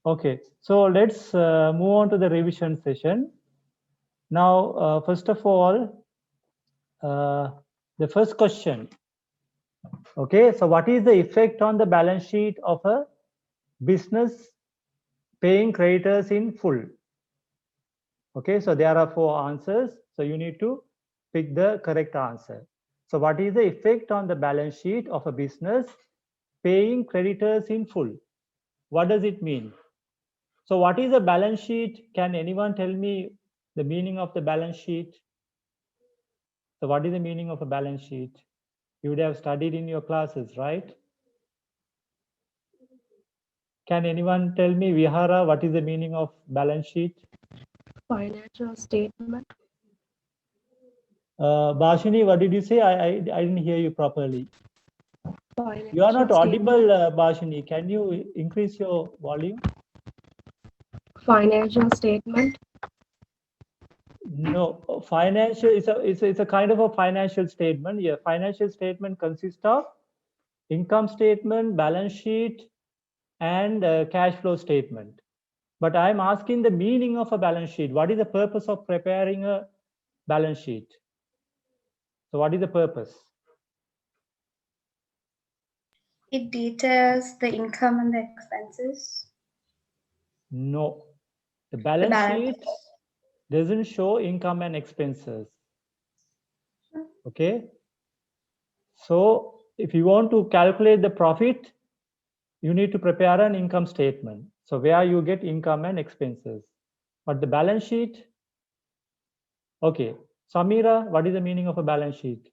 Okay, so let's move on to the revision session. Now, first of all, the first question. Okay, so what is the effect on the balance sheet of a business paying creditors in full? Okay, so there are 4 answers. So you need to pick the correct answer. So what is the effect on the balance sheet of a business paying creditors in full? What does it mean? So what is a balance sheet? Can anyone tell me the meaning of the balance sheet? So what is the meaning of a balance sheet? You would have studied in your classes, right? Can anyone tell me, Vihara, what is the meaning of balance sheet? Financial statement. Bhashini, what did you say? I didn't hear you properly. Financial You are not statement. audible, Bhashini. Can you increase your volume? Financial statement. No, financial is a kind of a financial statement. Yeah, financial statement consists of income statement, balance sheet, and cash flow statement. But I'm asking the meaning of a balance sheet. What is the purpose of preparing a balance sheet? So what is the purpose? It details the income and the expenses. No, the balance sheet doesn't show income and expenses. Okay, so if you want to calculate the profit, you need to prepare an income statement. So where you get income and expenses. But the balance sheet, okay. Samira, what is the meaning of a balance sheet?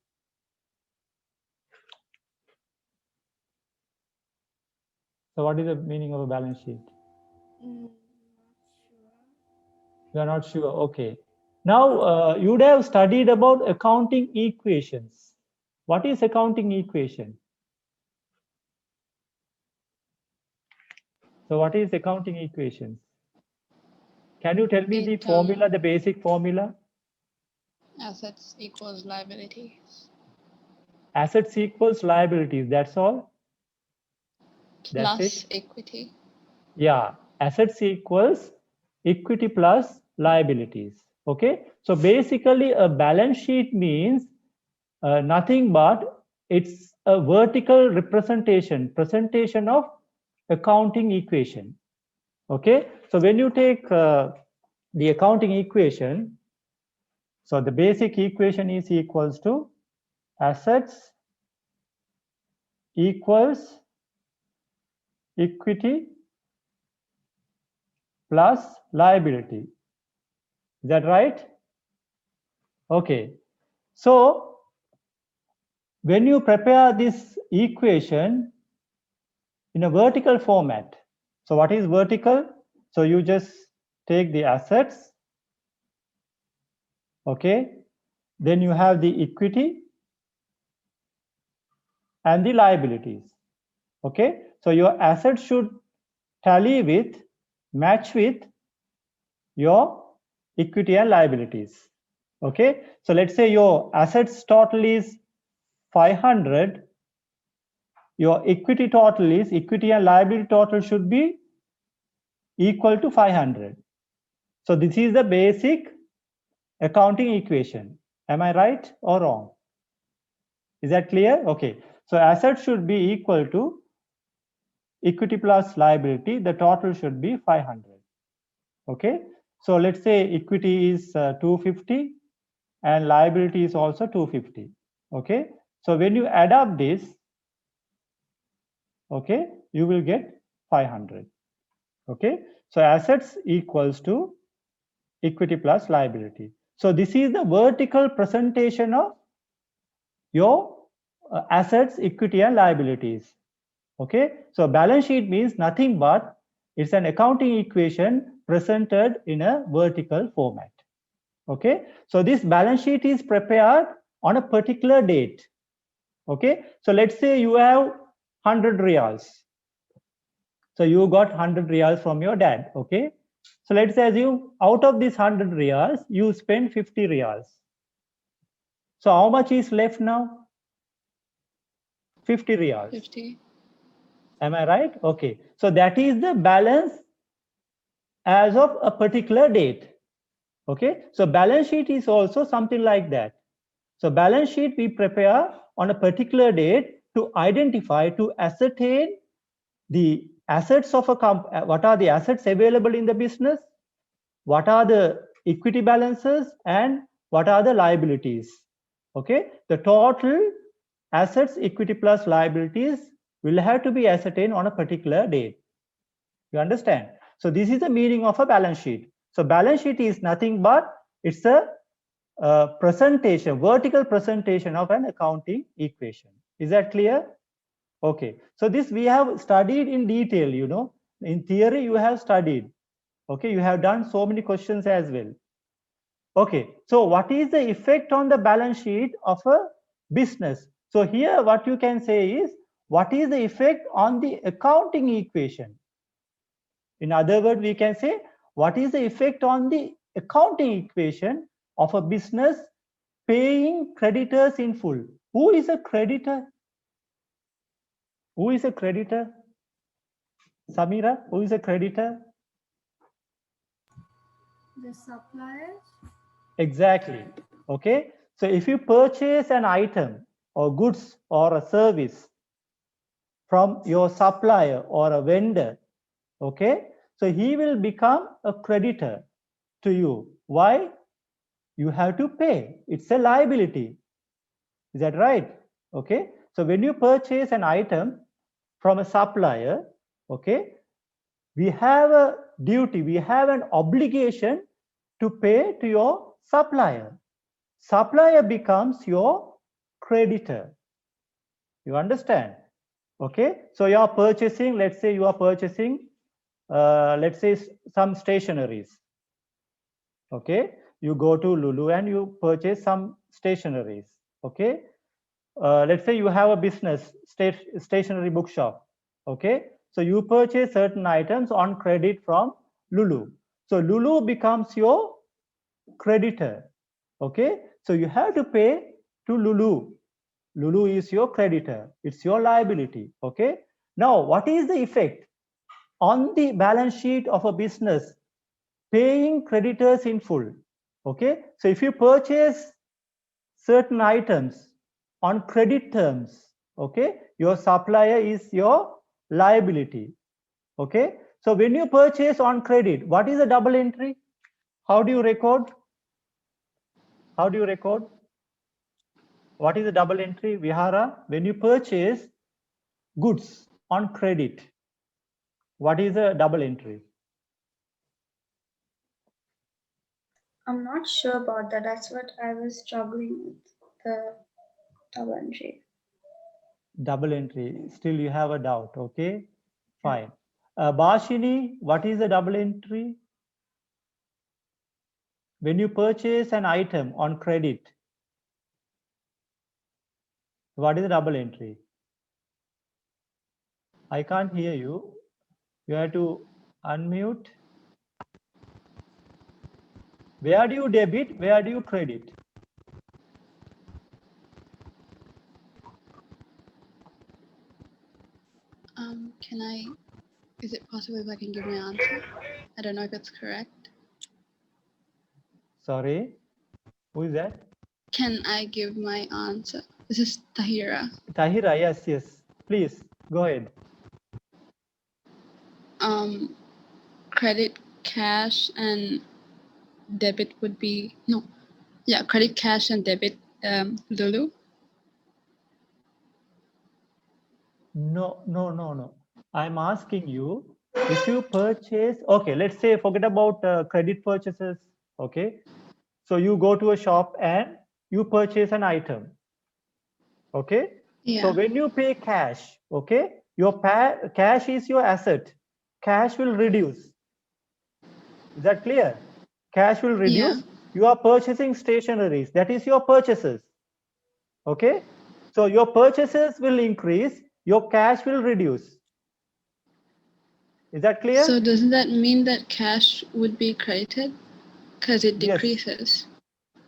So what is the meaning of a balance sheet? You are not sure. Okay. Now you would have studied about accounting equations. What is accounting equation? So what is accounting equations? Can you tell me the formula, the basic formula? Assets equals liabilities. Assets equals liabilities. That's all. That's Plus it. equity. Yeah, assets equals equity plus liabilities. Okay, so basically a balance sheet means nothing but it's a vertical presentation of accounting equation. Okay, so when you take the accounting equation, so the basic equation is equals to assets equals equity plus liability. Is that right? Okay. So when you prepare this equation in a vertical format, so what is vertical? So you just take the assets, okay? Then you have the equity and the liabilities, okay? So your assets should match with your equity and liabilities, okay? So let's say your assets total is 500, your equity and liability total should be equal to 500. So this is the basic accounting equation. Am I right or wrong? Is that clear? Okay. So assets should be equal to equity plus liability. The total should be 500. Okay. So let's say equity is 250 and liability is also 250. Okay. So when you add up this, okay, you will get 500. Okay. So assets equals to equity plus liability. So this is the vertical presentation of your assets, equity and liabilities. Okay, so balance sheet means nothing but it's an accounting equation presented in a vertical format. Okay, so this balance sheet is prepared on a particular date. Okay, so let's say you have 100 riyals. So you got 100 riyals from your dad. Okay, so let's assume out of this 100 riyals, you spend 50 riyals. So how much is left now? 50 riyals. 50. Am I right? Okay. So that is the balance as of a particular date. Okay, so balance sheet is also something like that. So balance sheet we prepare on a particular date to identify, to ascertain the assets of a company. What are the assets available in the business? What are the equity balances and what are the liabilities? Okay, the total assets, equity plus liabilities will have to be ascertained on a particular date. You understand? So this is the meaning of a balance sheet. So balance sheet is nothing but it's a presentation, vertical presentation of an accounting equation. Is that clear? Okay. So this we have studied in detail, you know. In theory, you have studied. Okay, you have done so many questions as well. Okay, so what is the effect on the balance sheet of a business? So here what you can say is, what is the effect on the accounting equation? In other words, we can say, what is the effect on the accounting equation of a business paying creditors in full? Who is a creditor? Who is a creditor? Samira, who is a creditor? The suppliers. Exactly. Okay. So if you purchase an item or goods or a service from your supplier or a vendor, okay, so he will become a creditor to you. Why? You have to pay. It's a liability. Is that right? Okay. So when you purchase an item from a supplier, okay, we have a duty, we have an obligation to pay to your supplier. Supplier becomes your creditor. You understand? Okay. So you are purchasing, let's say you are purchasing, let's say some stationeries. Okay. You go to Lulu and you purchase some stationeries. Okay. Let's say you have a business, stationery bookshop. Okay. So you purchase certain items on credit from Lulu. So Lulu becomes your creditor. Okay. So you have to pay to Lulu. Lulu is your creditor. It's your liability. Okay. Now, what is the effect on the balance sheet of a business paying creditors in full? Okay. So if you purchase certain items on credit terms, okay, your supplier is your liability. Okay. So when you purchase on credit, what is a double entry? How do you record? How do you record? What is a double entry, Vihara? When you purchase goods on credit, what is a double entry? I'm not sure about that. That's what I was struggling with, the double entry. Double entry. Still you have a doubt. Okay, fine. Bashini, what is a double entry? When you purchase an item on credit, what is a double entry? I can't hear you. You have to unmute. Where do you debit? Where do you credit? Is it possible if I can give my answer? I don't know if it's correct. Sorry, who is that? Can I give my answer? This is Tahira. Tahira, yes, yes. Please, go ahead. Credit, cash, and debit would be, no. Yeah, credit, cash, and debit, Lulu. No. I'm asking you, if you purchase, okay, let's say forget about credit purchases, okay? So you go to a shop and you purchase an item, okay? Yeah. So when you pay cash, okay, your cash is your asset. Cash will reduce. Is that clear? Cash will reduce. Yeah. You are purchasing stationeries. That is your purchases. Okay? So your purchases will increase. Your cash will reduce. Is that clear? So doesn't that mean that cash would be credited? Because it Yes. decreases.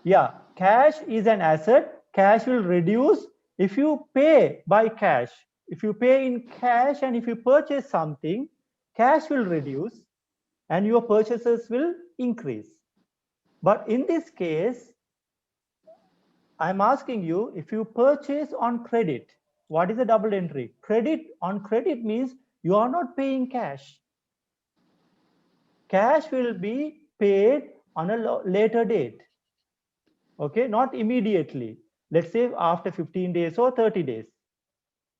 Yeah. Cash is an asset. Cash will reduce if you pay by cash. If you pay in cash and if you purchase something, cash will reduce. and your purchases will increase. But in this case, I'm asking you, if you purchase on credit, what is the double entry? Credit on credit means you are not paying cash. Cash will be paid on a later date. Okay, not immediately. Let's say after 15 days or 30 days.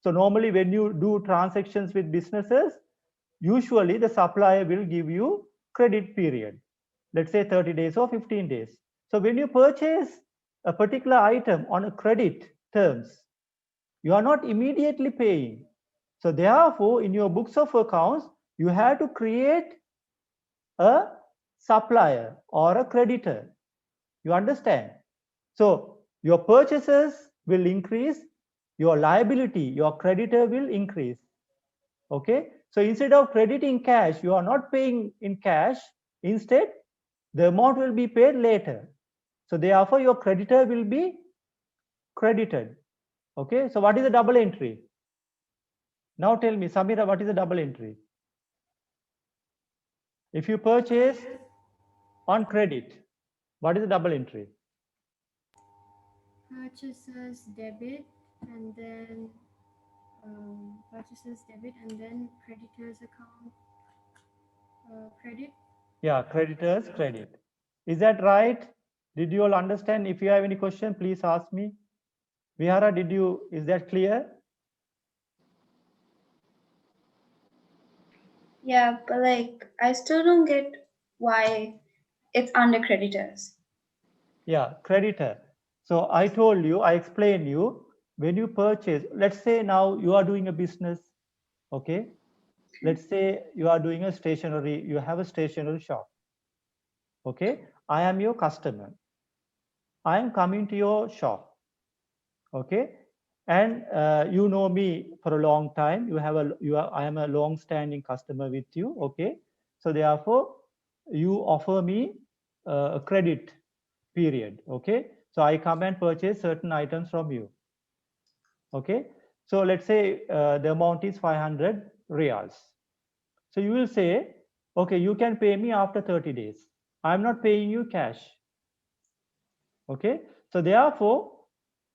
So normally when you do transactions with businesses, usually the supplier will give you credit period. Let's say 30 days or 15 days. So when you purchase a particular item on a credit terms, you are not immediately paying. So therefore, in your books of accounts, you have to create a supplier or a creditor. You understand? So your purchases will increase, your liability, your creditor will increase. Okay. So instead of crediting cash, you are not paying in cash. Instead, the amount will be paid later. So therefore, your creditor will be credited. Okay. So what is the double entry? Now tell me, Samira, what is the double entry? If you purchase on credit, what is the double entry? Purchases debit and then purchases debit and then creditors account credit. Yeah, creditors credit. Is that right? Did you all understand? If you have any question, please ask me. Vihara, is that clear? Yeah, but like I still don't get why it's under creditors. Yeah, creditor. So I told you, I explained you, when you purchase, let's say now you are doing a business, okay? Let's say you are doing a stationery, you have a stationery shop, okay? I am your customer. I am coming to your shop, okay? And you know me for a long time. I am a long-standing customer with you, okay? So therefore, you offer me a credit period, okay? So I come and purchase certain items from you, okay? So let's say the amount is 500 reals. So you will say, okay, you can pay me after 30 days. I'm not paying you cash, okay? So therefore,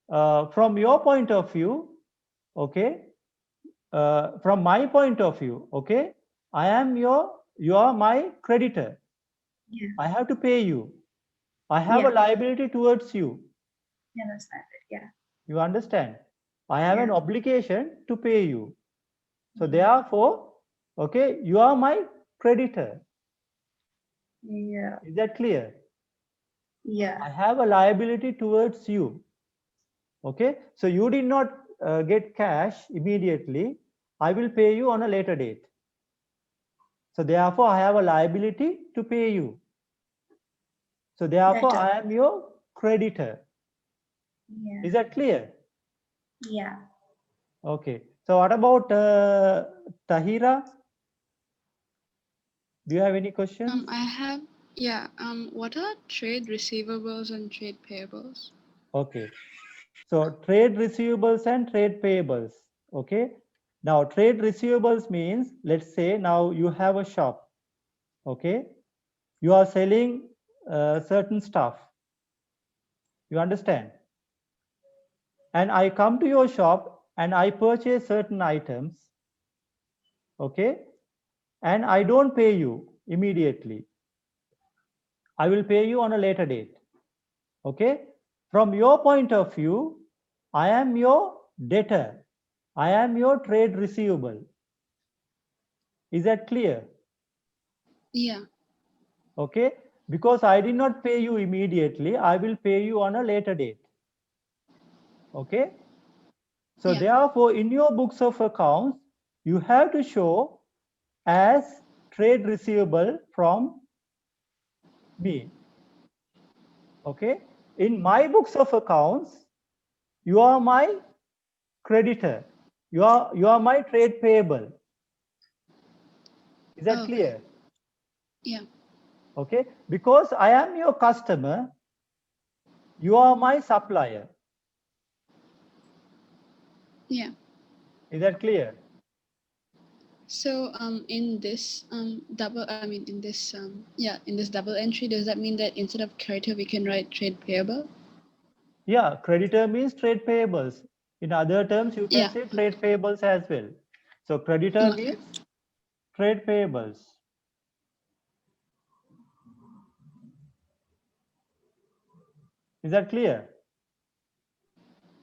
from your point of view, okay, from my point of view, okay, you are my creditor. Yeah. I have to pay you. I have Yeah. a liability towards you. Yeah, that's not it. Yeah. You understand? I have an Yeah. obligation to pay you. So Mhm. therefore, okay, you are my creditor. Yeah. Is that clear? Yeah. I have a liability towards you. Okay, so you did not get cash immediately. I will pay you on a later date. So therefore, I have a liability to pay you. So therefore, Better. I am your creditor. Yeah. Is that clear? Yeah. Okay. So what about Tahira? Do you have any questions? I have, yeah. What are trade receivables and trade payables? Okay. So trade receivables and trade payables. Okay. Now trade receivables means, let's say now you have a shop. Okay. You are selling certain stuff. You understand? And I come to your shop and I purchase certain items. Okay. And I don't pay you immediately. I will pay you on a later date. Okay. From your point of view, I am your debtor. I am your trade receivable. Is that clear? Yeah. Okay. Because I did not pay you immediately, I will pay you on a later date. Okay. So Yeah. therefore, in your books of accounts, you have to show as trade receivable from me. Okay. In my books of accounts, you are my creditor. You are my trade payable. Is that Okay. clear? Yeah. Okay. Because I am your customer, you are my supplier. Yeah. Is that clear? So in this in this double entry, does that mean that instead of creditor we can write trade payable? Yeah, creditor means trade payables. In other terms, you can Yeah. say trade payables as well. So creditor Okay. means trade payables. Is that clear?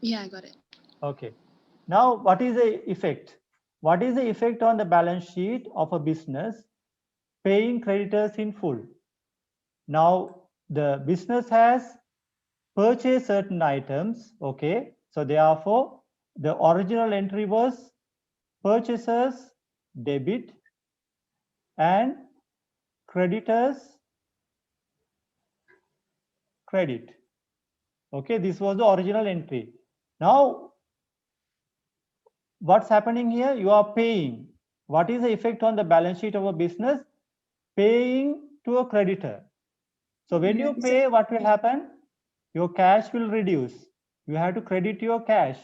Yeah, I got it. Okay. Now, what is the effect? What is the effect on the balance sheet of a business paying creditors in full? Now, the business has purchased certain items. Okay. So therefore, the original entry was purchasers debit and creditors credit. Okay, this was the original entry. Now, what's happening here? You are paying. What is the effect on the balance sheet of a business? Paying to a creditor. So when you pay, what will happen? Your cash will reduce. You have to credit your cash.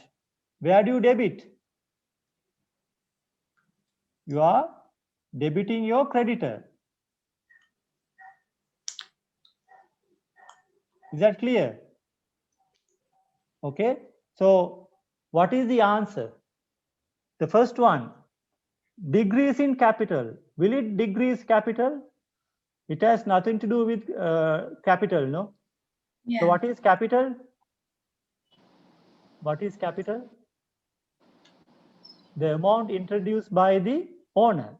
Where do you debit? You are debiting your creditor. Is that clear? Okay. So what is the answer? The first one, decrease in capital. Will it decrease capital? It has nothing to do with capital, no? Yeah. So what is capital? What is capital? The amount introduced by the owner.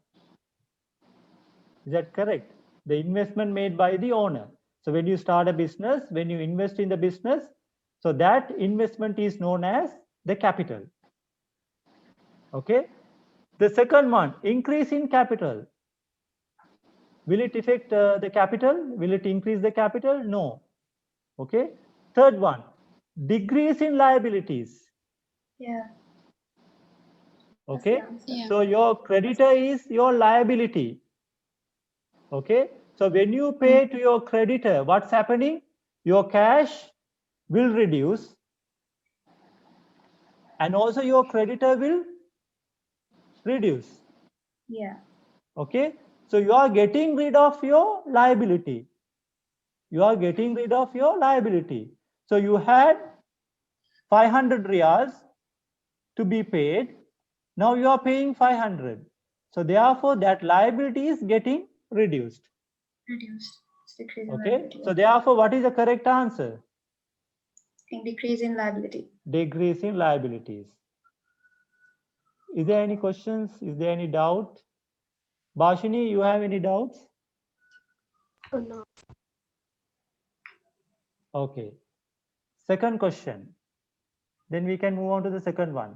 Is that correct? The investment made by the owner. So when you start a business, when you invest in the business, so that investment is known as the capital. Okay. The second one, increase in capital. Will it affect the capital? Will it increase the capital? No. Okay. Third one, decrease in liabilities. Yeah. Okay. Yeah. So your creditor is your liability. Okay. So when you pay to your creditor, what's happening? Your cash will reduce and also your creditor will reduce. Yeah. Okay. So you are getting rid of your liability. You are getting rid of your liability. So you had 500 riyals to be paid. Now you are paying 500. So therefore that liability is getting reduced. Reduced. It's decrease in Okay. liability. So therefore what is the correct answer? Decrease in liability. Decrease in liabilities. Is there any questions? Is there any doubt? Bashini, you have any doubts? Oh, no. Okay. Second question. Then we can move on to the second one.